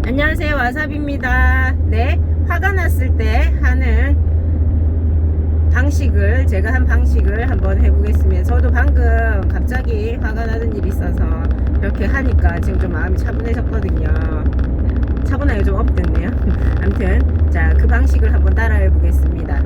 안녕하세요, 와사비입니다. 네, 화가 났을 때 하는 방식을, 제가 한 방식을 한번 해보겠습니다. 저도 방금 갑자기 화가 나는 일이 있어서 이렇게 하니까 지금 좀 마음이 차분해졌거든요. 차분하게 좀 업됐네요. 아무튼 자, 그 방식을 한번 따라해 보겠습니다.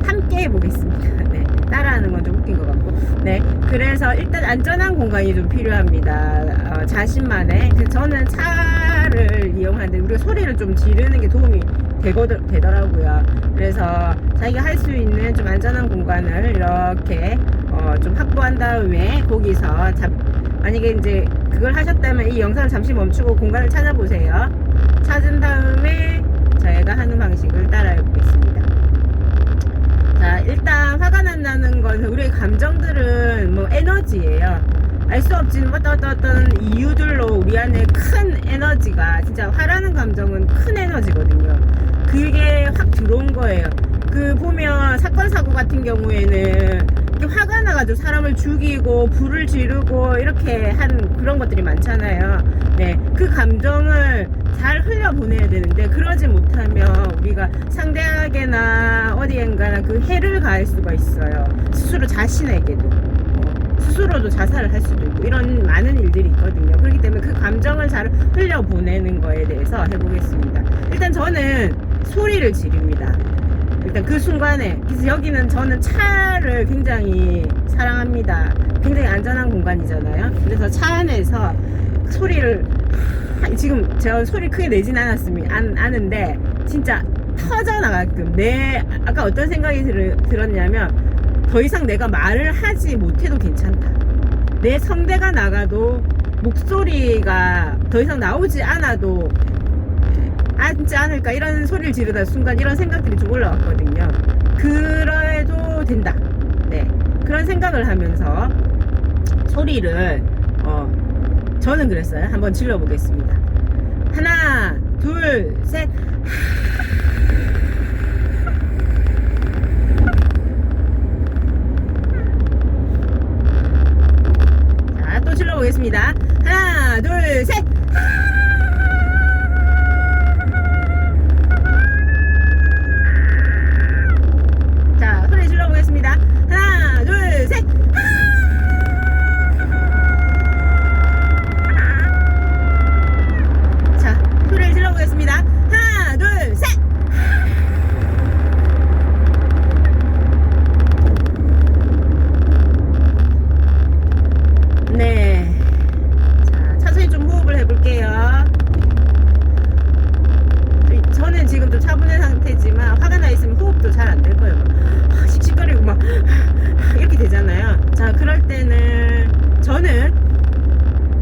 함께 해보겠습니다. 네, 따라하는 건 좀 웃긴 것 같고. 네, 그래서 일단 안전한 공간이 좀 필요합니다. 자신만의. 저는 차를 이용하는데 우리가 소리를 좀 지르는 게 도움이 되더라고요. 그래서 자기가 할 수 있는 좀 안전한 공간을 이렇게 좀 확보한 다음에 거기서 만약에 이제 그걸 하셨다면 이 영상을 잠시 멈추고 공간을 찾아보세요. 찾은 다음에 저희가 하는 방식을 따라해 보겠습니다. 자, 일단 화가 난다는 건 우리의 감정들은 뭐 에너지예요. 알 수 없지만 어떤 이유들로 우리 안에 큰 에너지가, 진짜 화라는 감정은 큰 에너지거든요. 그게 확 들어온 거예요. 그 보면 사건 사고 같은 경우에는 화가 나가지고 사람을 죽이고 불을 지르고 이렇게 한 그런 것들이 많잖아요. 네, 그 감정을 잘 흘려보내야 되는데 그러지 못하면 우리가 상대에게나 어디엔가나 그 해를 가할 수가 있어요. 스스로 자신에게도 스스로도 자살을 할 수도 있고 이런 많은 일들이 있거든요. 그렇기 때문에 그 감정을 잘 흘려보내는 거에 대해서 해보겠습니다. 일단 저는 소리를 지릅니다. 일단 그 순간에, 그래서 여기는 저는 차를 굉장히 사랑합니다. 굉장히 안전한 공간이잖아요. 그래서 차 안에서 소리를, 지금 제가 소리 크게 내진 않은데 진짜 터져나가게끔, 아까 어떤 생각이 들었냐면, 더 이상 내가 말을 하지 못해도 괜찮다. 내 성대가 나가도 목소리가 더 이상 나오지 않아도 앉지 않을까, 이런 소리를 지르다 순간 이런 생각들이 좀 올라왔거든요. 그래도 된다. 네, 그런 생각을 하면서 소리를 저는 그랬어요. 한번 질러보겠습니다. 하나, 둘, 셋. 자, 또 질러보겠습니다. 하나, 둘, 셋. 자, 소리 질러보겠습니다. 하나, 둘, 셋. 자, 소리를 질러보겠습니다. 하나, 둘, 셋. 네. 자, 천천히 좀 호흡을 해볼게요. 저는 지금 좀 차분한 상태지만 화가 나 있으면 호흡도 잘 안 될 거예요. 씩씩거리고 막 이렇게 되잖아요. 자, 그럴 때는 저는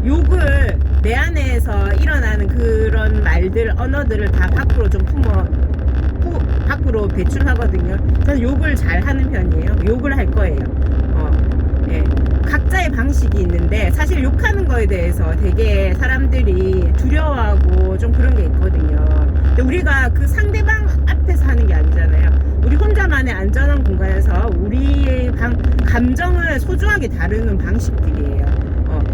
욕을, 내 안에서 일어나는 그런 말들, 언어들을 다 밖으로 좀 밖으로 배출하거든요. 저는 욕을 잘 하는 편이에요. 욕을 할 거예요. 예. 각자의 방식이 있는데 사실 욕하는 거에 대해서 되게 사람들이 두려워하고 좀 그런 게 있거든요. 근데 우리가 그 상대방 앞에서 하는 게 아니잖아요. 우리 혼자만의 안전한 공간에서 우리의 감정을 소중하게 다루는 방식들이에요.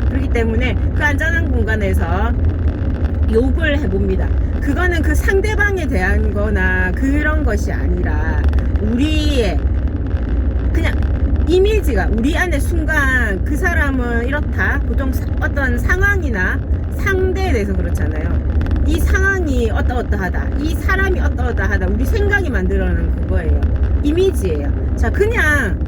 그렇기 때문에 그 안전한 공간에서 욕을 해봅니다. 그거는 그 상대방에 대한 거나 그런 것이 아니라 우리의 그냥 이미지가, 우리 안에 순간 그 사람은 이렇다. 보통 어떤 상황이나 상대에 대해서 그렇잖아요. 이 상황이 어떠어떠하다, 이 사람이 어떠어떠하다, 우리 생각이 만들어내는 그거예요. 이미지예요. 자, 그냥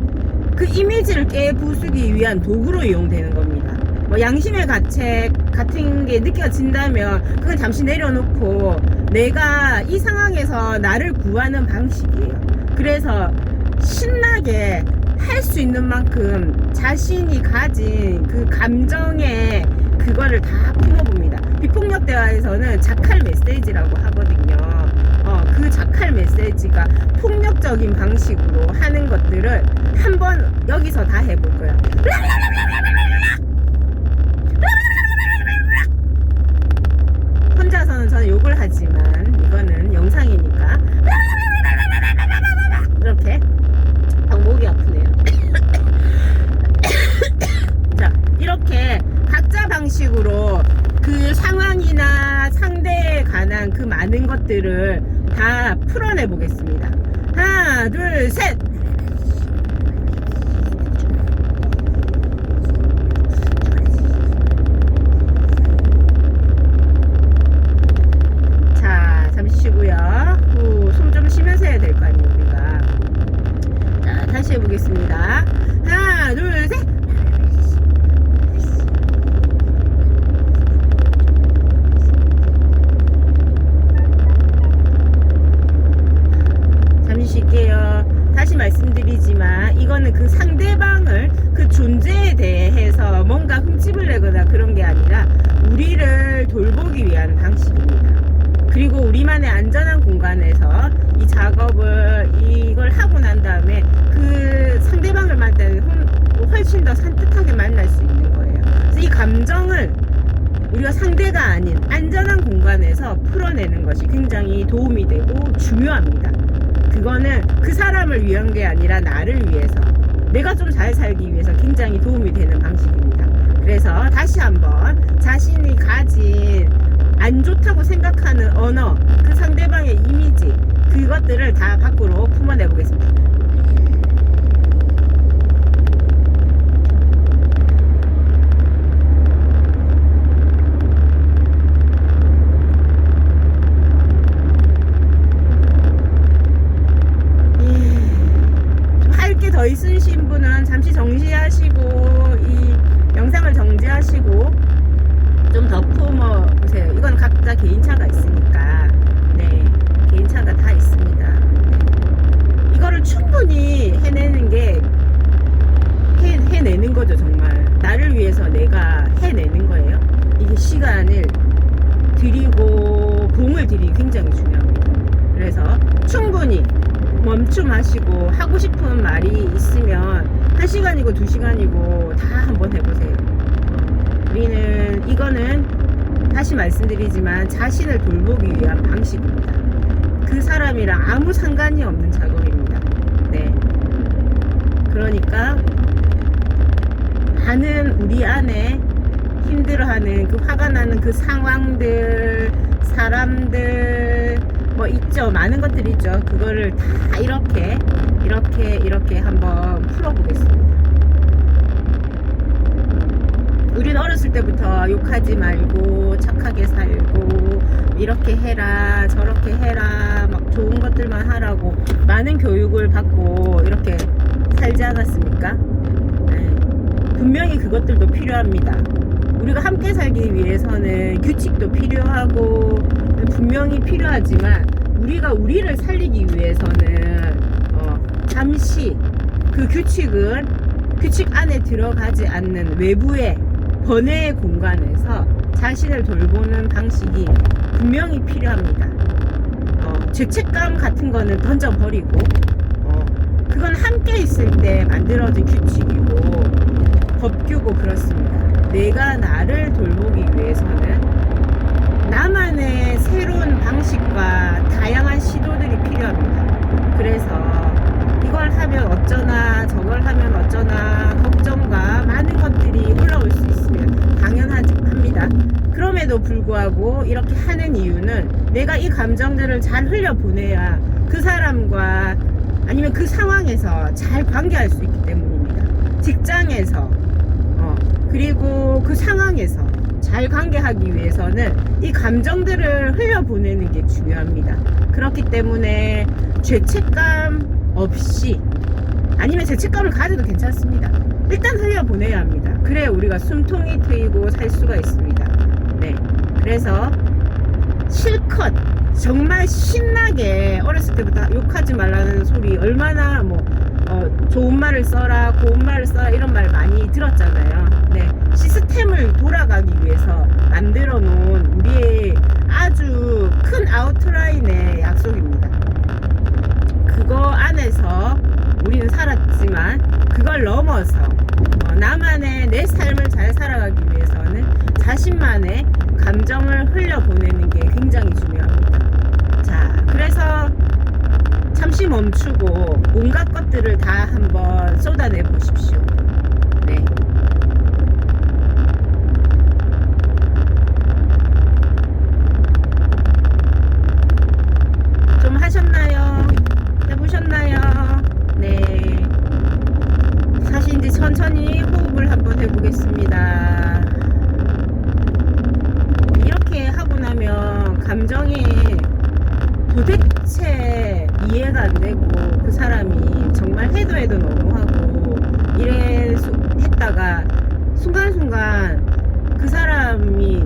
그 이미지를 깨부수기 위한 도구로 이용되는 겁니다. 뭐 양심의 가책 같은 게 느껴진다면 그건 잠시 내려놓고 내가 이 상황에서 나를 구하는 방식이에요. 그래서 신나게 할 수 있는 만큼 자신이 가진 그 감정에 그거를 다 품어봅니다. 비폭력 대화에서는 자칼 메시지라고 하거든요. 그 자칼 메시지가 폭력적인 방식으로 하는 것들을 한번 여기서 다 해볼 거야. 혼자서는 저는 욕을 하지만 이거는 영상이니까 이렇게 목이 아프네요. 자, 이렇게 각자 방식으로 그 상황이나 상대에 관한 그 많은 것들을 다 풀어내 보겠습니다. 하나, 둘, 셋! 자, 잠시 쉬고요. 숨 좀 쉬면서 해야 될 거 아니에요, 우리가. 자, 다시 해보겠습니다. 하나, 둘, 셋! 쉴게요. 다시 말씀드리지만 이거는 그 상대방을 그 존재에 대해서 뭔가 흠집을 내거나 그런 게 아니라 우리를 돌보기 위한 방식입니다. 그리고 우리만의 안전한 공간에서 이 작업을 이걸 하고 난 다음에 그 상대방을 만날 때는 훨씬 더 산뜻하게 만날 수 있는 거예요. 그래서 이 감정을 우리가 상대가 아닌 안전한 공간에서 풀어내는 것이 굉장히 도움이 되고 중요합니다. 그거는 그 사람을 위한 게 아니라 나를 위해서, 내가 좀 잘 살기 위해서 굉장히 도움이 되는 방식입니다. 그래서 다시 한번 자신이 가진 안 좋다고 생각하는 언어, 그 상대방의 이미지, 그것들을 다 밖으로 품어내 보겠습니다. 더 있으신 분은 잠시 정지하시고 이 영상을 정지하시고 좀 더 품어 보세요. 이건 각자 개인차가 있으니까, 네, 개인차가 다 있습니다. 네. 이거를 충분히 해내는 게 해내는 거죠. 정말 나를 위해서 내가 해내는 거예요. 이게 시간을 들이고 공을 들이기 굉장히 중요합니다. 그래서 충분히 멈춤하시고 하고 싶은 말이 있으면 1시간이고 2시간이고 다 한번 해보세요. 우리는 이거는 다시 말씀드리지만 자신을 돌보기 위한 방식입니다. 그 사람이랑 아무 상관이 없는 작업입니다. 네. 그러니까 많은 우리 안에 힘들어하는 그 화가 나는 그 상황들, 사람들 뭐 있죠. 많은 것들이 있죠. 그거를 다 이렇게 한번 풀어보겠습니다. 우리는 어렸을 때부터 욕하지 말고 착하게 살고 이렇게 해라 저렇게 해라 막 좋은 것들만 하라고 많은 교육을 받고 이렇게 살지 않았습니까? 네. 분명히 그것들도 필요합니다. 우리가 함께 살기 위해서는 규칙도 필요하고 분명히 필요하지만 우리가 우리를 살리기 위해서는 잠시 그 규칙 안에 들어가지 않는 외부의 번외의 공간에서 자신을 돌보는 방식이 분명히 필요합니다. 죄책감 같은 거는 던져버리고 그건 함께 있을 때 만들어진 규칙이고 법규고 그렇습니다. 내가 나를 돌보기 위해서는 나만의 새로운 방식과 다양한 시도들이 필요합니다. 그래서 이걸 하면 어쩌나 저걸 하면 어쩌나 걱정과 많은 것들이 올라올 수 있으면 당연합니다. 그럼에도 불구하고 이렇게 하는 이유는 내가 이 감정들을 잘 흘려보내야 그 사람과 아니면 그 상황에서 잘 관계할 수 있기 때문입니다. 직장에서 그리고 그 상황에서 잘 관계하기 위해서는 이 감정들을 흘려보내는 게 중요합니다. 그렇기 때문에 죄책감 없이 아니면 죄책감을 가져도 괜찮습니다. 일단 흘려보내야 합니다. 그래야 우리가 숨통이 트이고 살 수가 있습니다. 네, 그래서 실컷 정말 신나게 어렸을 때부터 욕하지 말라는 소리 얼마나 좋은 말을 써라 고운 말을 써라 이런 말 많이 들었잖아요. 네, 시스템을 돌아가기 위해서 만들어 놓은 우리의 아주 큰 아웃라인의 약속입니다. 그거 안에서 우리는 살았지만 그걸 넘어서 나만의 내 삶을 잘 살아가기 위해서는 자신만의 감정을 흘려보내는 게 굉장히 중요합니다. 자, 그래서 잠시 멈추고 온갖 것들을 다 한번 쏟아내 보십시오. 네. 감정이 도대체 이해가 안 되고, 그 사람이 정말 해도 너무하고 이래 했다가 순간순간 그 사람이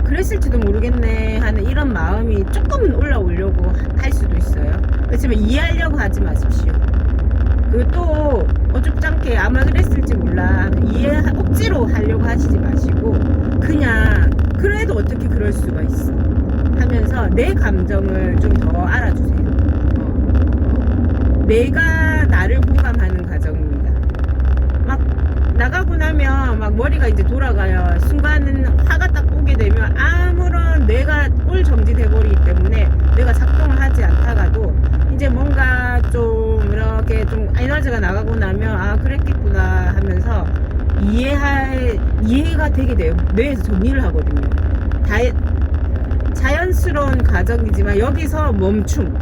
그랬을지도 모르겠네 하는 이런 마음이 조금은 올라오려고 할 수도 있어요. 그렇지만 이해하려고 하지 마십시오. 또 어줍잖게 아마 그랬을지 몰라 억지로 하려고 하시지 마시고, 그냥 그래도 어떻게 그럴 수가 있어 하면서 내 감정을 좀 더 알아주세요. 내가 나를 공감하는 과정입니다. 막 나가고 나면 막 머리가 이제 돌아가요. 순간은 화가 딱 오게 되면 아무런 뇌가 정지돼 버리기 때문에 내가 작동을 하지 않다가도 이제 뭔가 좀 이렇게 좀 에너지가 나가고 나면 아 그랬겠구나 하면서 이해가 되게 돼요. 뇌에서 정리를 하거든요. 자연스러운 과정이지만 여기서 멈춤.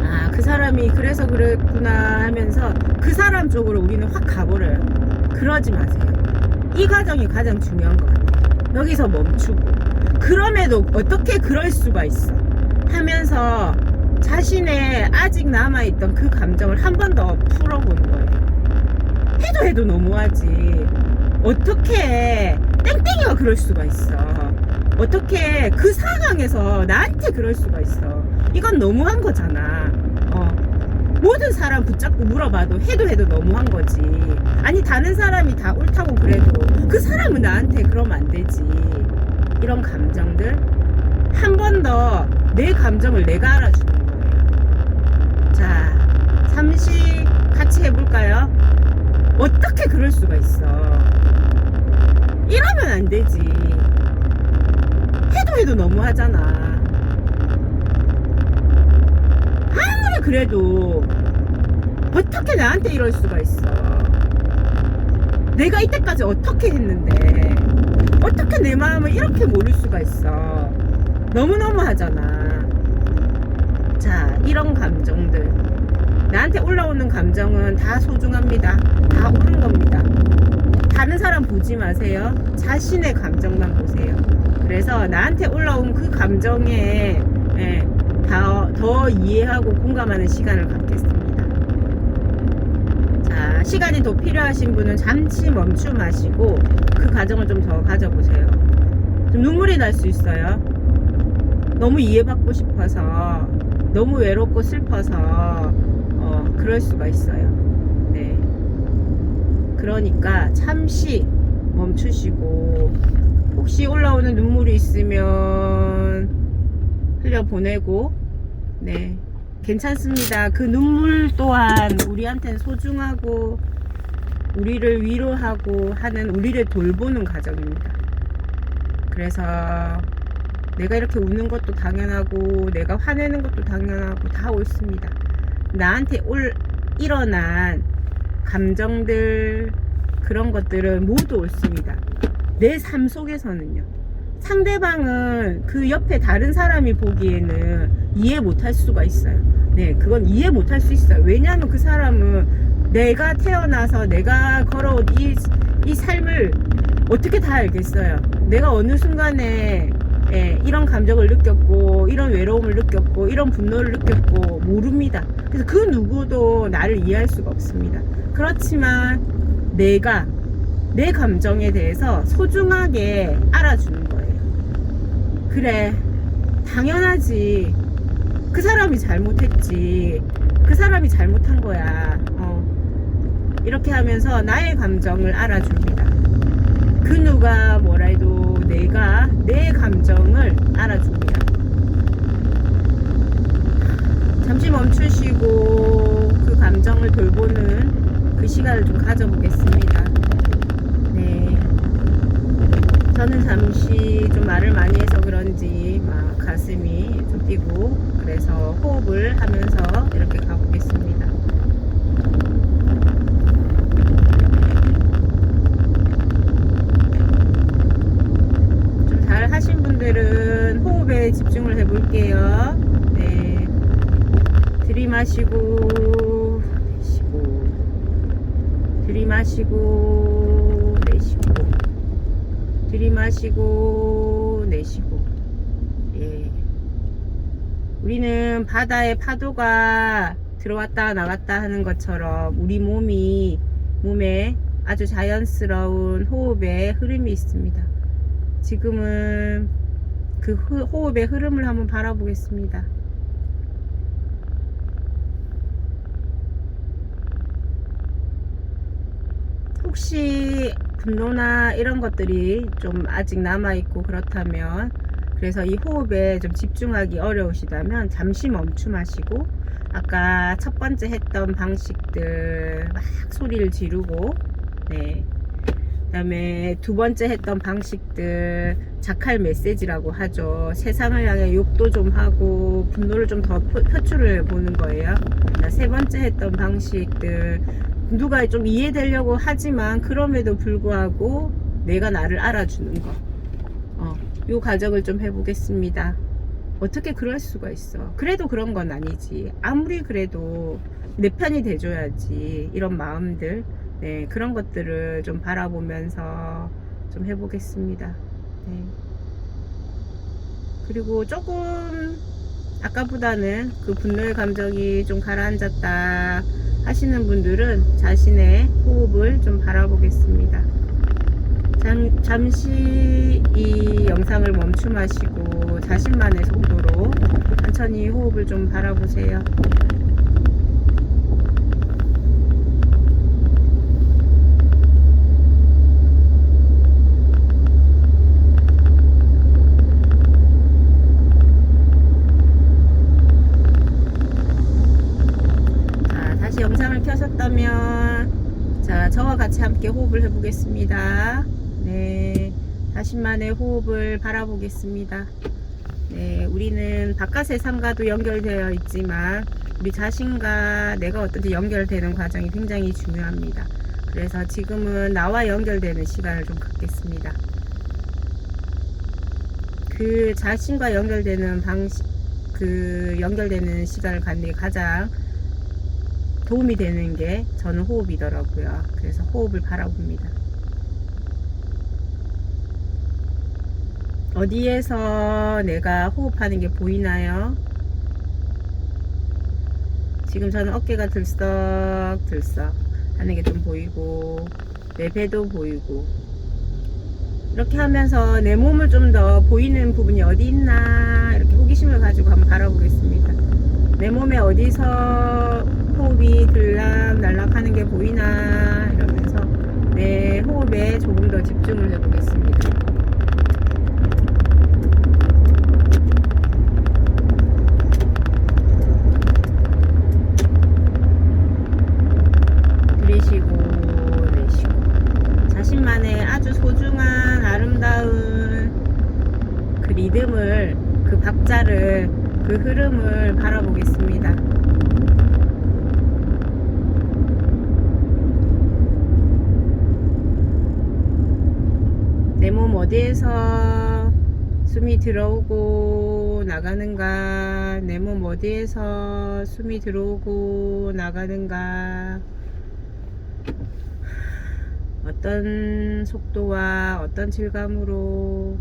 아, 그 사람이 그래서 그랬구나 하면서 그 사람 쪽으로 우리는 확 가버려요. 그러지 마세요. 이 과정이 가장 중요한 것 같아요. 여기서 멈추고, 그럼에도 어떻게 그럴 수가 있어 하면서 자신의 아직 남아있던 그 감정을 한 번 더 풀어보는 거예요. 해도 너무하지. 어떻게 땡땡이가 그럴 수가 있어. 어떻게 그 상황에서 나한테 그럴 수가 있어. 이건 너무한 거잖아. 모든 사람 붙잡고 물어봐도 해도 너무한 거지. 아니 다른 사람이 다 옳다고 그래도 그 사람은 나한테 그러면 안 되지. 이런 감정들 한 번 더 내 감정을 내가 알아주는 거예요. 자, 잠시 같이 해볼까요? 어떻게 그럴 수가 있어. 이러면 안 되지. 해도 너무하잖아. 아무리 그래도 어떻게 나한테 이럴 수가 있어. 내가 이때까지 어떻게 했는데 어떻게 내 마음을 이렇게 모를 수가 있어. 너무너무 하잖아. 자, 이런 감정들, 나한테 올라오는 감정은 다 소중합니다. 다 옳은 겁니다. 다른 사람 보지 마세요. 자신의 감정만 보세요. 그래서 나한테 올라온 그 감정에 더 이해하고 공감하는 시간을 갖겠습니다. 자, 시간이 더 필요하신 분은 잠시 멈춤하시고 그 과정을 좀 더 가져보세요. 좀 눈물이 날 수 있어요. 너무 이해받고 싶어서, 너무 외롭고 슬퍼서 그럴 수가 있어요. 네. 그러니까 잠시 멈추시고, 혹시 올라오는 눈물이 있으면 흘려보내고, 네, 괜찮습니다. 그 눈물 또한 우리한테는 소중하고 우리를 위로하고 하는, 우리를 돌보는 과정입니다. 그래서 내가 이렇게 우는 것도 당연하고 내가 화내는 것도 당연하고 다 옳습니다. 나한테 일어난 감정들, 그런 것들은 모두 옳습니다. 내 삶 속에서는요. 상대방은 그 옆에 다른 사람이 보기에는 이해 못할 수가 있어요. 네, 그건 이해 못할 수 있어요. 왜냐하면 그 사람은 내가 태어나서 내가 걸어온 이 삶을 어떻게 다 알겠어요. 내가 어느 순간에 이런 감정을 느꼈고, 이런 외로움을 느꼈고, 이런 분노를 느꼈고 모릅니다. 그래서 그 누구도 나를 이해할 수가 없습니다. 그렇지만 내가 내 감정에 대해서 소중하게 알아주는 거예요. 그래, 당연하지. 그 사람이 잘못했지. 그 사람이 잘못한 거야. 이렇게 하면서 나의 감정을 알아줍니다. 그 누가 뭐라 해도 내가 내 감정을 알아줍니다. 잠시 멈추시고 그 감정을 돌보는 그 시간을 좀 가져보겠습니다. 네, 저는 잠시 좀 말을 많이 해서 그런지 막 가슴이 좀 뛰고, 그래서 호흡을 하면서 이렇게 가보겠습니다. 좀 잘 하신 분들은 호흡에 집중을 해볼게요. 네, 들이마시고 내쉬고, 들이마시고 내쉬고, 들이마시고 내쉬고. 예, 우리는 바다의 파도가 들어왔다 나갔다 하는 것처럼 우리 몸에 아주 자연스러운 호흡의 흐름이 있습니다. 지금은 그 호흡의 흐름을 한번 바라보겠습니다. 혹시 분노나 이런 것들이 좀 아직 남아있고 그렇다면, 그래서 이 호흡에 좀 집중하기 어려우시다면 잠시 멈춤하시고 아까 첫 번째 했던 방식들 막 소리를 지르고, 네, 그 다음에 두 번째 했던 방식들 자칼 메시지라고 하죠. 세상을 향해 욕도 좀 하고 분노를 좀 더 표출을 보는 거예요. 세 번째 했던 방식들 누가 좀 이해되려고 하지만 그럼에도 불구하고 내가 나를 알아주는 거, 요 과정을 좀 해보겠습니다. 어떻게 그럴 수가 있어. 그래도 그런 건 아니지. 아무리 그래도 내 편이 돼줘야지. 이런 마음들, 네, 그런 것들을 좀 바라보면서 좀 해보겠습니다. 네. 그리고 조금 아까보다는 그 분노의 감정이 좀 가라앉았다 하시는 분들은 자신의 호흡을 좀 바라보겠습니다. 잠시 이 영상을 멈춤하시고 자신만의 속도로 천천히 호흡을 좀 바라보세요. 자, 다시 영상을 켜셨다면, 자, 저와 같이 함께 호흡을 해보겠습니다. 네, 자신만의 호흡을 바라보겠습니다. 네, 우리는 바깥 세상과도 연결되어 있지만 우리 자신과 내가 어떻게 연결되는 과정이 굉장히 중요합니다. 그래서 지금은 나와 연결되는 시간을 좀 갖겠습니다. 그 자신과 연결되는 방식, 그 연결되는 시간을 갖는 게 가장 도움이 되는 게 저는 호흡이더라고요. 그래서 호흡을 바라봅니다. 어디에서 내가 호흡하는 게 보이나요? 지금 저는 어깨가 들썩들썩 하는 게 좀 보이고 내 배도 보이고, 이렇게 하면서 내 몸을 좀 더 보이는 부분이 어디 있나 이렇게 호기심을 가지고 한번 바라보겠습니다. 내 몸에 어디서 호흡이 들락날락 하는 게 보이나 이러면서 내 호흡에 조금 더 집중을 해보겠습니다. 들이쉬고 내쉬고 자신만의 아주 소중한 아름다운 그 리듬을, 그 박자를, 그 흐름을 바라보겠습니다. 내 몸 어디에서 숨이 들어오고 나가는가, 내 몸 어디에서 숨이 들어오고 나가는가, 어떤 속도와 어떤 질감으로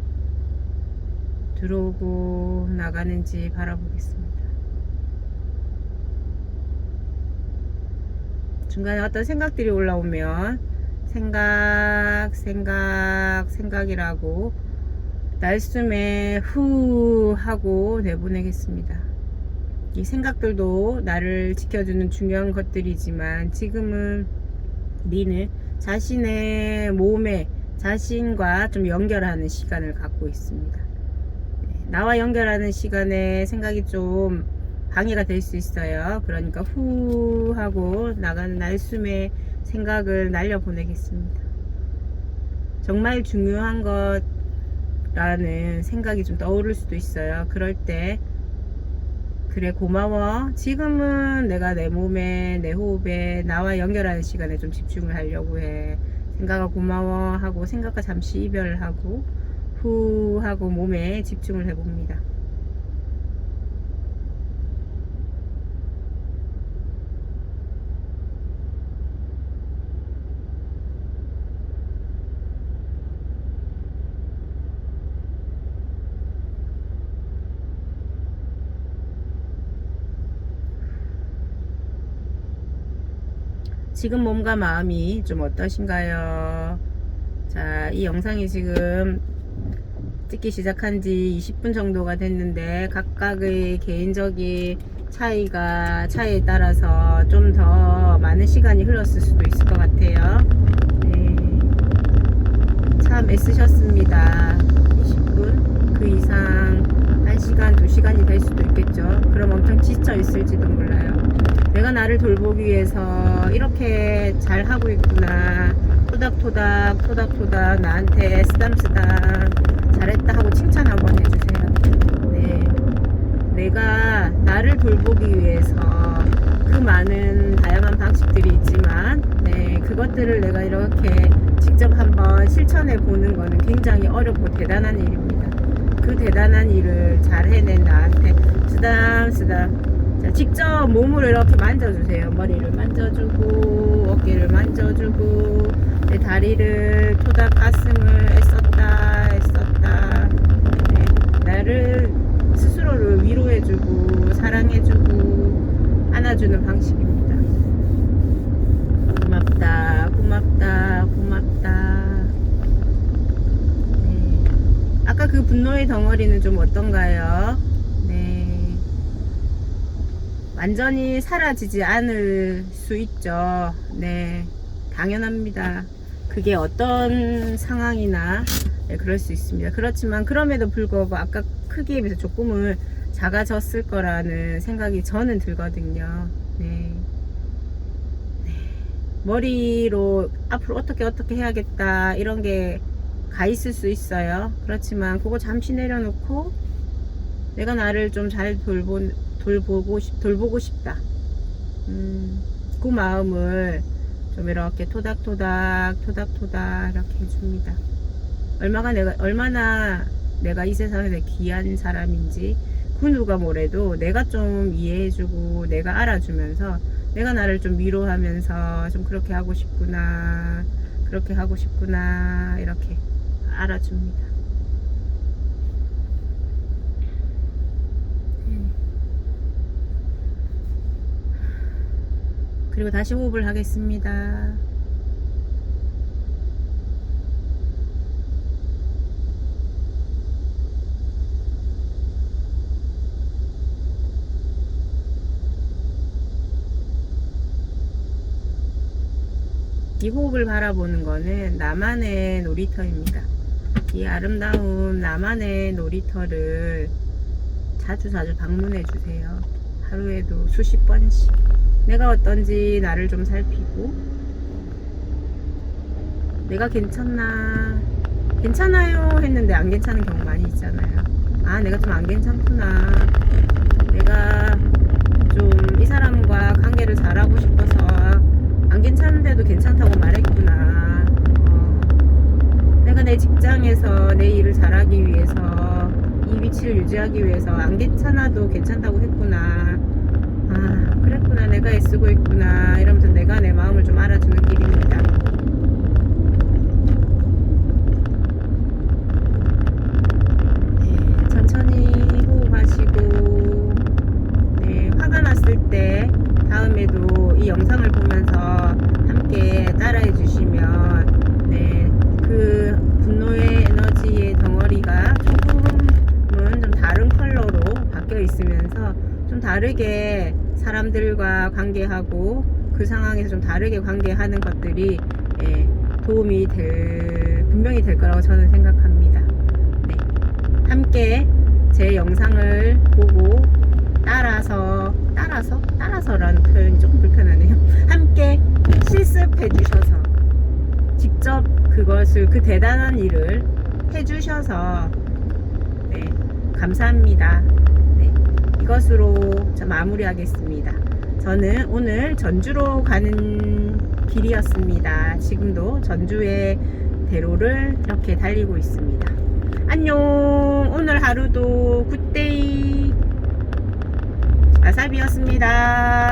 들어오고 나가는지 바라보겠습니다. 중간에 어떤 생각들이 올라오면 생각이라고 날숨에 후 하고 내보내겠습니다. 이 생각들도 나를 지켜주는 중요한 것들이지만 지금은 니는 자신의 몸에 자신과 좀 연결하는 시간을 갖고 있습니다. 나와 연결하는 시간에 생각이 좀 방해가 될 수 있어요. 그러니까 후 하고 나가는 날숨에 생각을 날려보내겠습니다. 정말 중요한 것라는 생각이 좀 떠오를 수도 있어요. 그럴 때 그래, 고마워. 지금은 내가 내 몸에, 내 호흡에 나와 연결하는 시간에 좀 집중을 하려고 해. 생각아 고마워 하고 생각과 잠시 이별하고 후 하고 몸에 집중을 해봅니다. 지금 몸과 마음이 좀 어떠신가요? 자, 이 영상이 지금 찍기 시작한 지 20분 정도가 됐는데 각각의 개인적인 차이에 따라서 좀 더 많은 시간이 흘렀을 수도 있을 것 같아요. 네. 참 애쓰셨습니다. 20분 그 이상 1시간, 2시간이 될 수도 있겠죠. 그럼 엄청 지쳐 있을지도 몰라요. 내가 나를 돌보기 위해서 이렇게 잘 하고 있구나. 토닥토닥 나한테 쓰담쓰담 잘했다 하고 칭찬 한번 해주세요. 네. 내가 나를 돌보기 위해서 그 많은 다양한 방식들이 있지만, 네, 그것들을 내가 이렇게 직접 한번 실천해 보는 거는 굉장히 어렵고 대단한 일입니다. 그 대단한 일을 잘 해낸 나한테 쓰담쓰담. 자, 직접 몸을 이렇게 만져주세요. 머리를 만져주고, 어깨를 만져주고, 내 다리를, 토닥 가슴을 애썼다. 네, 나를 스스로를 위로해주고, 사랑해주고, 안아주는 방식입니다. 고맙다. 네. 아까 그 분노의 덩어리는 좀 어떤가요? 네. 완전히 사라지지 않을 수 있죠. 네. 당연합니다. 그게 어떤 상황이나 네, 그럴 수 있습니다. 그렇지만 그럼에도 불구하고 아까 크기에 비해서 조금은 작아졌을 거라는 생각이 저는 들거든요. 네. 머리로 앞으로 어떻게 해야겠다 이런 게 가 있을 수 있어요. 그렇지만 그거 잠시 내려놓고 내가 나를 좀 잘 돌보고 싶다. 그 마음을 좀 이렇게 토닥토닥 이렇게 해줍니다. 얼마나 내가 이 세상에 귀한 사람인지 그 누가 뭐래도 내가 좀 이해해주고 내가 알아주면서 내가 나를 좀 위로하면서 좀 그렇게 하고 싶구나 이렇게 알아줍니다. 그리고 다시 호흡을 하겠습니다. 이 호흡을 바라보는 거는 나만의 놀이터입니다. 이 아름다운 나만의 놀이터를 자주 방문해 주세요. 하루에도 수십 번씩 내가 어떤지 나를 좀 살피고 내가 괜찮아요 했는데 안 괜찮은 경우 많이 있잖아요. 아, 내가 좀 안 괜찮구나. 내가 좀 이 사람과 관계를 잘하고 싶어서 안 괜찮은데도 괜찮다고 말했구나. 내가 내 직장에서 내 일을 잘하기 위해서 이 위치를 유지하기 위해서 안 괜찮아도 괜찮다고 했구나. 아, 그랬구나. 내가 애쓰고 있구나. 이러면서 내가 내 마음을 좀 알아주는 길입니다. 네, 천천히 호흡하시고, 네, 화가 났을 때 다음에도 이 영상을 보면서 함께 따라해 주시면, 네, 그 분노의 에너지의 덩어리가 조금은 좀 다른 컬러로 바뀌어 있으면서 좀 다르게 사람들과 관계하고 그 상황에서 좀 다르게 관계하는 것들이 도움이 분명히 될 거라고 저는 생각합니다. 네. 함께 제 영상을 보고 따라서라는 표현이 조금 불편하네요. 함께 실습해 주셔서 직접 그 대단한 일을 해 주셔서 네, 감사합니다. 네, 이것으로 마무리하겠습니다. 저는 오늘 전주로 가는 길이었습니다. 지금도 전주의 대로를 이렇게 달리고 있습니다. 안녕. 오늘 하루도 굿데이 아사비였습니다.